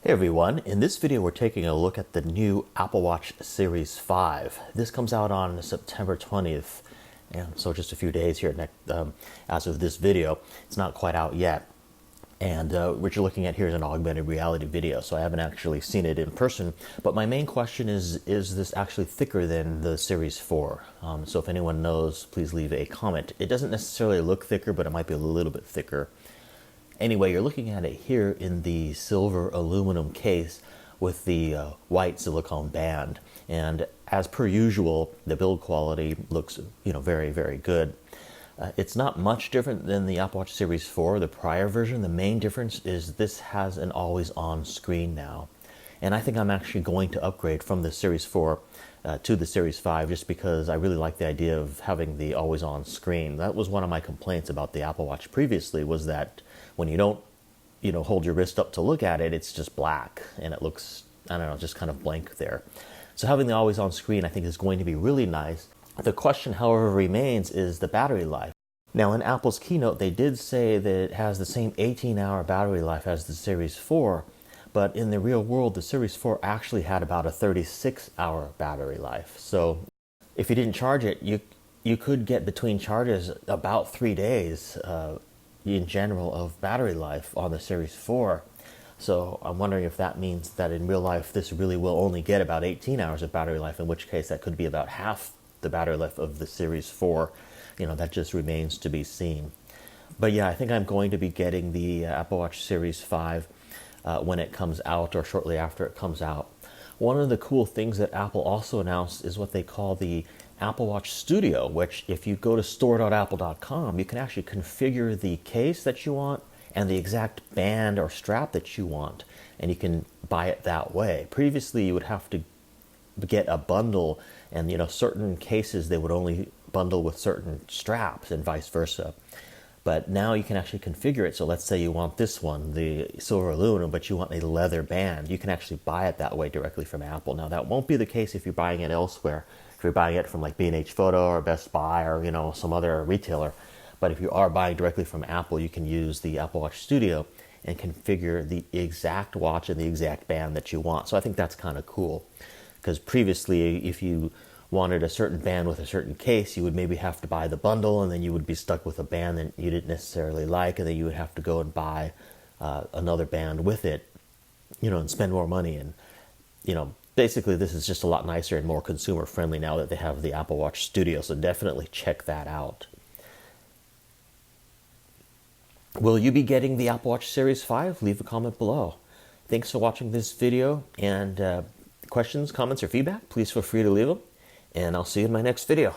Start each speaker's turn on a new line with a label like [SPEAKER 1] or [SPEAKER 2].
[SPEAKER 1] Hey everyone, in this video we're taking a look at the new Apple Watch Series 5. This comes out on September 20th, and so just a few days here as of this video. It's not quite out yet. And what you're looking at here is an augmented reality video, so I haven't actually seen it in person. But my main question is this actually thicker than the Series 4? So if anyone knows, please leave a comment. It doesn't necessarily look thicker, but it might be a little bit thicker. Anyway, you're looking at it here in the silver aluminum case with the white silicone band. And as per usual, the build quality looks, very, very good. It's not much different than the Apple Watch Series 4, the prior version. The main difference is this has an always-on screen now. And I think I'm actually going to upgrade from the Series 4 to the Series 5 just because I really like the idea of having the always-on screen. That was one of my complaints about the Apple Watch previously, was that when you don't, hold your wrist up to look at it, it's just black and it looks, just kind of blank there. So having the always-on screen I think is going to be really nice. The question, however, remains is the battery life. Now, in Apple's keynote, they did say that it has the same 18-hour battery life as the Series 4, but in the real world, the Series 4 actually had about a 36-hour battery life. So if you didn't charge it, you could get between charges about 3 days in general of battery life on the Series 4. So I'm wondering if that means that in real life, this really will only get about 18 hours of battery life, in which case that could be about half the battery life of the Series 4. That just remains to be seen. But yeah, I think I'm going to be getting the Apple Watch Series 5 when it comes out or shortly after it comes out. One of the cool things that Apple also announced is what they call the Apple Watch Studio, which if you go to store.apple.com, you can actually configure the case that you want and the exact band or strap that you want, and you can buy it that way. Previously, you would have to get a bundle, and certain cases they would only bundle with certain straps and vice versa. But now you can actually configure it. So let's say you want this one, the silver aluminum, but you want a leather band. You can actually buy it that way directly from Apple. Now that won't be the case if you're buying it elsewhere. If you're buying it from like B&H Photo or Best Buy or some other retailer. But if you are buying directly from Apple, you can use the Apple Watch Studio and configure the exact watch and the exact band that you want. So I think that's kind of cool. Because previously, if you wanted a certain band with a certain case, you would maybe have to buy the bundle, and then you would be stuck with a band that you didn't necessarily like, and then you would have to go and buy another band with it, and spend more money. And, basically this is just a lot nicer and more consumer friendly now that they have the Apple Watch Studio, so definitely check that out. Will you be getting the Apple Watch Series 5? Leave a comment below. Thanks for watching this video, and questions, comments, or feedback, please feel free to leave them. And I'll see you in my next video.